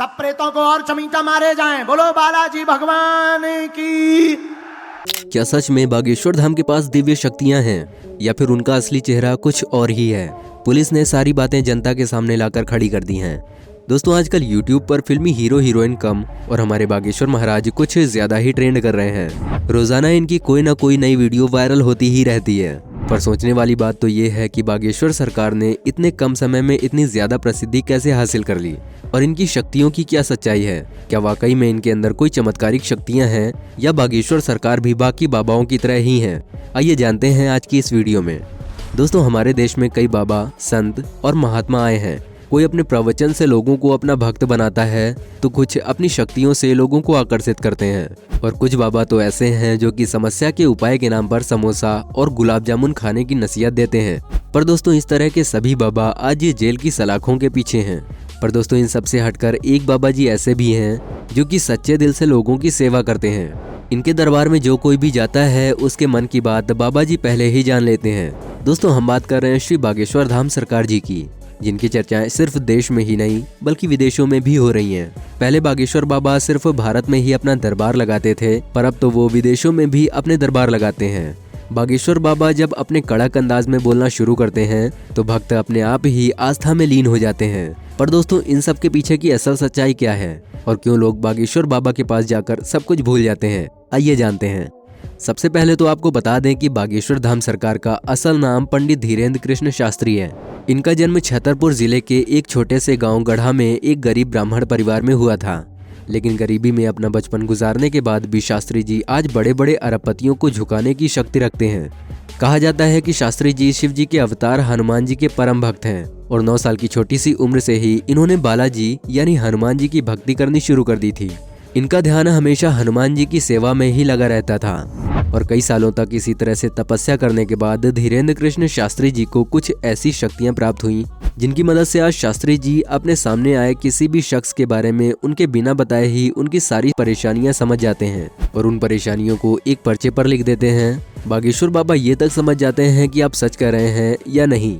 सब प्रेतों को और चमीटा मारे जाएं। बोलो बालाजी भगवान की। क्या सच में बागेश्वर धाम के पास दिव्य शक्तियां हैं या फिर उनका असली चेहरा कुछ और ही है? पुलिस ने सारी बातें जनता के सामने लाकर खड़ी कर दी हैं। दोस्तों, आजकल YouTube पर फिल्मी हीरो हीरोइन कम और हमारे बागेश्वर महाराज कुछ ज्यादा ही ट्रेंड कर रहे हैं। रोजाना इनकी कोई ना कोई नई वीडियो वायरल होती ही रहती है। पर सोचने वाली बात तो ये है कि बागेश्वर सरकार ने इतने कम समय में इतनी ज्यादा प्रसिद्धि कैसे हासिल कर ली और इनकी शक्तियों की क्या सच्चाई है? क्या वाकई में इनके अंदर कोई चमत्कारिक शक्तियां हैं या बागेश्वर सरकार भी बाकी बाबाओं की तरह ही है? आइए जानते हैं आज की इस वीडियो में। दोस्तों, हमारे देश में कई बाबा, संत और महात्मा आए हैं। कोई अपने प्रवचन से लोगों को अपना भक्त बनाता है तो कुछ अपनी शक्तियों से लोगों को आकर्षित करते हैं और कुछ बाबा तो ऐसे हैं जो कि समस्या के उपाय के नाम पर समोसा और गुलाब जामुन खाने की नसीहत देते हैं। पर दोस्तों, इस तरह के सभी बाबा आज ये जेल की सलाखों के पीछे हैं। पर दोस्तों, इन सबसे हटकर एक बाबा जी ऐसे भी हैं जो कि सच्चे दिल से लोगों की सेवा करते हैं। इनके दरबार में जो कोई भी जाता है उसके मन की बात बाबा जी पहले ही जान लेते हैं। दोस्तों, हम बात कर रहे हैं श्री बागेश्वर धाम सरकार जी की, जिनकी चर्चाएं सिर्फ देश में ही नहीं बल्कि विदेशों में भी हो रही हैं। पहले बागेश्वर बाबा सिर्फ भारत में ही अपना दरबार लगाते थे, पर अब तो वो विदेशों में भी अपने दरबार लगाते हैं। बागेश्वर बाबा जब अपने कड़क अंदाज में बोलना शुरू करते हैं तो भक्त अपने आप ही आस्था में लीन हो जाते हैं। पर दोस्तों, इन सब के पीछे की असल सच्चाई क्या है और क्यों लोग बागेश्वर बाबा के पास जाकर सब कुछ भूल जाते हैं? आइए जानते हैं। सबसे पहले तो आपको बता दें कि बागेश्वर धाम सरकार का असल नाम पंडित धीरेन्द्र कृष्ण शास्त्री है। इनका जन्म छतरपुर जिले के एक छोटे से गांव गढ़ा में एक गरीब ब्राह्मण परिवार में हुआ था। लेकिन गरीबी में अपना बचपन गुजारने के बाद भी शास्त्री जी आज बड़े बड़े अरबपतियों को झुकाने की शक्ति रखते हैं। कहा जाता है कि शास्त्री जी शिव जी के अवतार हनुमान जी के परम भक्त हैं और 9 साल की छोटी सी उम्र से ही इन्होंने बालाजी यानी हनुमान जी की भक्ति करनी शुरू कर दी थी। इनका ध्यान हमेशा हनुमान जी की सेवा में ही लगा रहता था और कई सालों तक इसी तरह से तपस्या करने के बाद धीरेन्द्र कृष्ण शास्त्री जी को कुछ ऐसी शक्तियां प्राप्त हुईं जिनकी मदद से आज शास्त्री जी अपने सामने आए किसी भी शख्स के बारे में उनके बिना बताए ही उनकी सारी परेशानियां समझ जाते हैं और उन परेशानियों को एक पर्चे पर लिख देते हैं। बागेश्वर बाबा ये तक समझ जाते हैं कि आप सच कह रहे हैं या नहीं।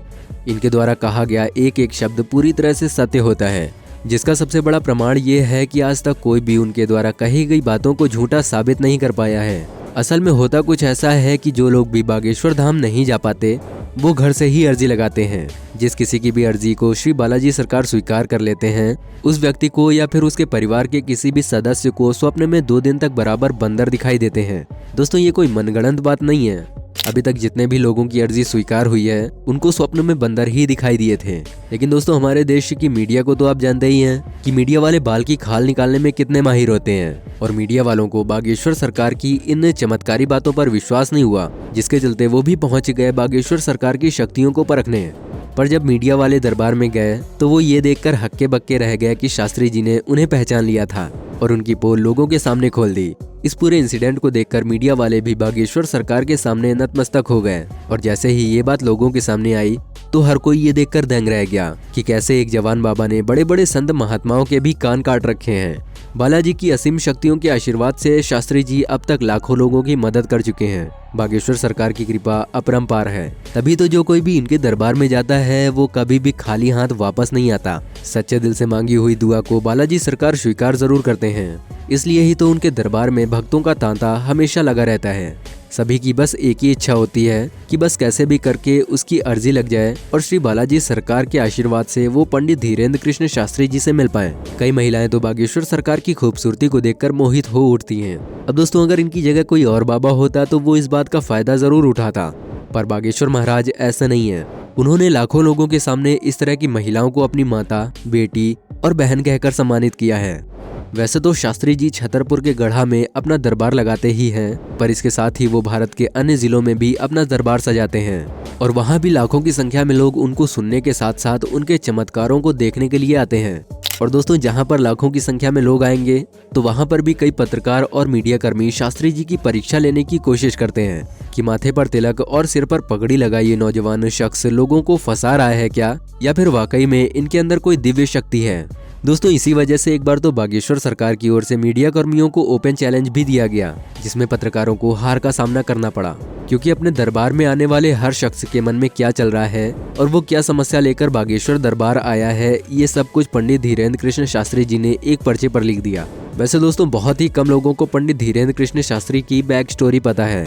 इनके द्वारा कहा गया एक एक शब्द पूरी तरह से सत्य होता है, जिसका सबसे बड़ा प्रमाण ये है कि आज तक कोई भी उनके द्वारा कही गई बातों को झूठा साबित नहीं कर पाया है। असल में होता कुछ ऐसा है कि जो लोग भी बागेश्वर धाम नहीं जा पाते वो घर से ही अर्जी लगाते हैं। जिस किसी की भी अर्जी को श्री बालाजी सरकार स्वीकार कर लेते हैं, उस व्यक्ति को या फिर उसके परिवार के किसी भी सदस्य को स्वप्न में 2 दिन तक बराबर बंदर दिखाई देते हैं। दोस्तों, ये कोई मनगढ़ंत बात नहीं है। अभी तक जितने भी लोगों की अर्जी स्वीकार हुई है उनको स्वप्न में बंदर ही दिखाई दिए थे। लेकिन दोस्तों, हमारे देश की मीडिया को तो आप जानते ही हैं कि मीडिया वाले बाल की खाल निकालने में कितने माहिर होते हैं और मीडिया वालों को बागेश्वर सरकार की इन चमत्कारी बातों पर विश्वास नहीं हुआ, जिसके चलते वो भी पहुंच गए बागेश्वर सरकार की शक्तियों को परखने। पर जब मीडिया वाले दरबार में गए तो वो ये देखकर हक्के बक्के रह गए कि शास्त्री जी ने उन्हें पहचान लिया था और उनकी पोल लोगों के सामने खोल दी। इस पूरे इंसिडेंट को देखकर मीडिया वाले भी बागेश्वर सरकार के सामने नतमस्तक हो गए और जैसे ही ये बात लोगों के सामने आई तो हर कोई ये देखकर दंग रह गया कि कैसे एक जवान बाबा ने बड़े बड़े संत महात्माओं के भी कान काट रखे हैं। बालाजी की असीम शक्तियों के आशीर्वाद से शास्त्री जी अब तक लाखों लोगों की मदद कर चुके हैं। बागेश्वर सरकार की कृपा अपरंपार है, तभी तो जो कोई भी इनके दरबार में जाता है वो कभी भी खाली हाथ वापस नहीं आता। सच्चे दिल से मांगी हुई दुआ को बालाजी सरकार स्वीकार जरूर करते हैं। इसलिए ही तो उनके दरबार में भक्तों का तांता हमेशा लगा रहता है। सभी की बस एक ही इच्छा होती है कि बस कैसे भी करके उसकी अर्जी लग जाए और श्री बालाजी सरकार के आशीर्वाद से वो पंडित धीरेन्द्र कृष्ण शास्त्री जी से मिल पाए। कई महिलाएं तो बागेश्वर सरकार की खूबसूरती को देखकर मोहित हो उठती हैं। अब दोस्तों, अगर इनकी जगह कोई और बाबा होता तो वो इस बात का फायदा जरूर उठाता, पर बागेश्वर महाराज ऐसा नहीं है। उन्होंने लाखों लोगों के सामने इस तरह की महिलाओं को अपनी माता, बेटी और बहन कहकर सम्मानित किया है। वैसे तो शास्त्री जी छतरपुर के गढ़ा में अपना दरबार लगाते ही हैं, पर इसके साथ ही वो भारत के अन्य जिलों में भी अपना दरबार सजाते हैं और वहाँ भी लाखों की संख्या में लोग उनको सुनने के साथ साथ उनके चमत्कारों को देखने के लिए आते हैं। और दोस्तों, जहाँ पर लाखों की संख्या में लोग आएंगे तो वहाँ पर भी कई पत्रकार और मीडिया कर्मी शास्त्री जी की परीक्षा लेने की कोशिश करते हैं कि माथे पर तिलक और सिर पर पगड़ी लगाए ये नौजवान शख्स लोगों को फंसा रहा है क्या, या फिर वाकई में इनके अंदर कोई दिव्य शक्ति है। दोस्तों इसी वजह से एक बार तो बागेश्वर सरकार की ओर से मीडिया कर्मियों को ओपन चैलेंज भी दिया गया, जिसमें पत्रकारों को हार का सामना करना पड़ा, क्योंकि अपने दरबार में आने वाले हर शख्स के मन में क्या चल रहा है और वो क्या समस्या लेकर बागेश्वर दरबार आया है, ये सब कुछ पंडित धीरेन्द्र कृष्ण शास्त्री जी ने एक पर्चे पर लिख दिया। वैसे दोस्तों बहुत ही कम लोगों को पंडित धीरेन्द्र कृष्ण शास्त्री की बैक स्टोरी पता है।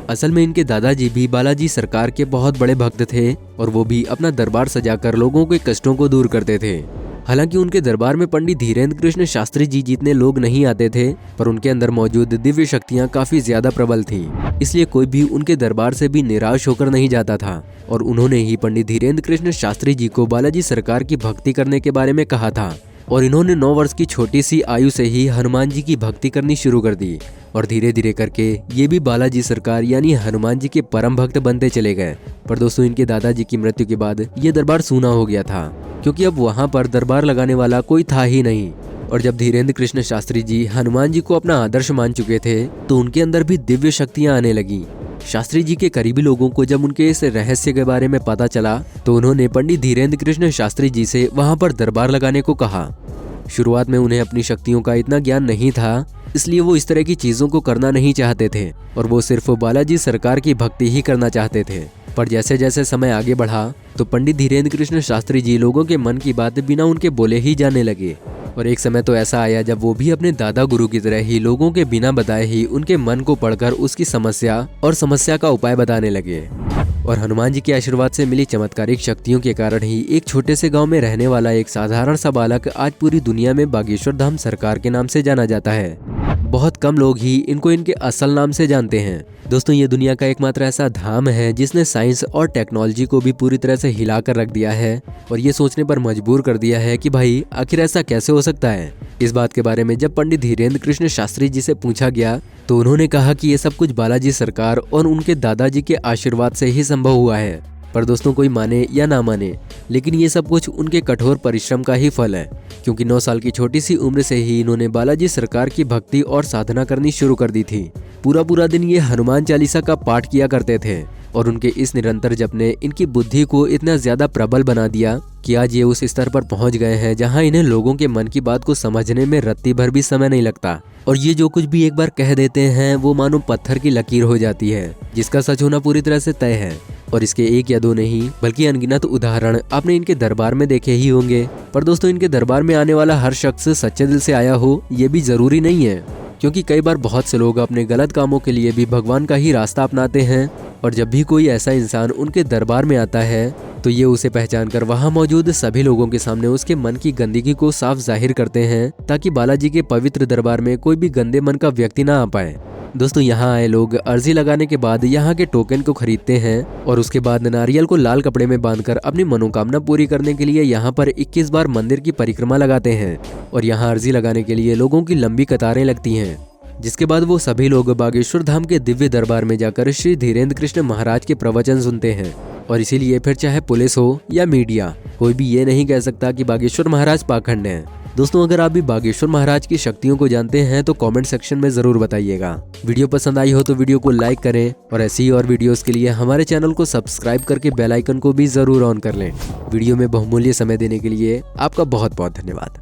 असल में इनके दादाजी भी बालाजी सरकार के बहुत बड़े भक्त थे और वो भी अपना दरबार सजाकर लोगों के कष्टों को दूर करते थे। हालांकि उनके दरबार में पंडित धीरेन्द्र कृष्ण शास्त्री जी जितने लोग नहीं आते थे, पर उनके अंदर मौजूद दिव्य शक्तियां काफी ज्यादा प्रबल थीं। इसलिए कोई भी उनके दरबार से भी निराश होकर नहीं जाता था और उन्होंने ही पंडित धीरेन्द्र कृष्ण शास्त्री जी को बालाजी सरकार की भक्ति करने के बारे में कहा था और इन्होंने 9 वर्ष की छोटी सी आयु से ही हनुमान जी की भक्ति करनी शुरू कर दी और धीरे धीरे करके ये भी बालाजी सरकार यानी हनुमान जी के परम भक्त बनते चले गए। पर दोस्तों इनके दादाजी की मृत्यु के बाद ये दरबार सूना हो गया था, क्योंकि अब वहाँ पर दरबार लगाने वाला कोई था ही नहीं। और जब धीरेन्द्र कृष्ण शास्त्री जी हनुमान जी को अपना आदर्श मान चुके थे तो उनके अंदर भी दिव्य शक्तियाँ आने लगी। शास्त्री जी के करीबी लोगों को जब उनके इस रहस्य के बारे में पता चला तो उन्होंने पंडित धीरेन्द्र कृष्ण शास्त्री जी से वहाँ पर दरबार लगाने को कहा। शुरुआत में उन्हें अपनी शक्तियों का इतना ज्ञान नहीं था, इसलिए वो इस तरह की चीजों को करना नहीं चाहते थे और वो सिर्फ बालाजी सरकार की भक्ति ही करना चाहते थे। पर जैसे जैसे समय आगे बढ़ा तो पंडित धीरेन्द्र कृष्ण शास्त्री जी लोगों के मन की बात बिना उनके बोले ही जाने लगे और एक समय तो ऐसा आया जब वो भी अपने दादा गुरु की तरह ही लोगों के बिना बताए ही उनके मन को पढ़कर उसकी समस्या का उपाय बताने लगे। और हनुमान जी के आशीर्वाद से मिली चमत्कारिक शक्तियों के कारण ही एक छोटे से गांव में रहने वाला एक साधारण सा बालक आज पूरी दुनिया में बागेश्वर धाम सरकार के नाम से जाना जाता है। बहुत कम लोग ही इनको इनके असल नाम से जानते हैं। दोस्तों ये दुनिया का एकमात्र ऐसा धाम है जिसने साइंस और टेक्नोलॉजी को भी पूरी तरह से हिला कर रख दिया है और ये सोचने पर मजबूर कर दिया है कि भाई आखिर ऐसा कैसे हो सकता है। इस बात के बारे में जब पंडित धीरेन्द्र कृष्ण शास्त्री जी से पूछा गया तो उन्होंने कहा कि ये सब कुछ बालाजी सरकार और उनके दादाजी के आशीर्वाद से ही संभव हुआ है। पर दोस्तों कोई माने या ना माने, लेकिन ये सब कुछ उनके कठोर परिश्रम का ही फल है, क्योंकि 9 साल की छोटी सी उम्र से ही इन्होंने बालाजी सरकार की भक्ति और साधना करनी शुरू कर दी थी। पूरा दिन ये हनुमान चालीसा का पाठ किया करते थे और उनके इस निरंतर जप ने इनकी बुद्धि को इतना ज्यादा प्रबल बना दिया कि आज ये उस स्तर पर पहुंच गए हैं जहां इन्हें लोगों के मन की बात को समझने में रत्ती भर भी समय नहीं लगता और ये जो कुछ भी एक बार कह देते हैं वो मानो पत्थर की लकीर हो जाती है, जिसका सच होना पूरी तरह से तय है। और इसके 1 या 2 नहीं बल्कि अनगिनत उदाहरण आपने इनके दरबार में देखे ही होंगे। पर दोस्तों इनके दरबार में आने वाला हर शख्स सच्चे दिल से आया हो ये भी जरूरी नहीं है, क्योंकि कई बार बहुत से लोग अपने गलत कामों के लिए भी भगवान का ही रास्ता अपनाते हैं और जब भी कोई ऐसा इंसान उनके दरबार में आता है तो ये उसे पहचान कर वहाँ मौजूद सभी लोगों के सामने उसके मन की गंदगी को साफ जाहिर करते हैं, ताकि बालाजी के पवित्र दरबार में कोई भी गंदे मन का व्यक्ति ना आ पाए। दोस्तों यहाँ आए लोग अर्जी लगाने के बाद यहाँ के टोकन को खरीदते हैं और उसके बाद नारियल को लाल कपड़े में बांधकर अपनी मनोकामना पूरी करने के लिए यहाँ पर 21 बार मंदिर की परिक्रमा लगाते हैं और यहाँ अर्जी लगाने के लिए लोगों की लंबी कतारें लगती हैं। जिसके बाद वो सभी लोग बागेश्वर धाम के दिव्य दरबार में जाकर श्री धीरेन्द्र कृष्ण महाराज के प्रवचन सुनते हैं और इसीलिए फिर चाहे पुलिस हो या मीडिया, कोई भी ये नहीं कह सकता कि बागेश्वर महाराज पाखंड हैं। दोस्तों अगर आप भी बागेश्वर महाराज की शक्तियों को जानते हैं तो कमेंट सेक्शन में जरूर बताइएगा। वीडियो पसंद आई हो तो वीडियो को लाइक करें और ऐसी ही और वीडियोस के लिए हमारे चैनल को सब्सक्राइब करके बेल आइकन को भी जरूर ऑन कर लें। वीडियो में बहुमूल्य समय देने के लिए आपका बहुत बहुत धन्यवाद।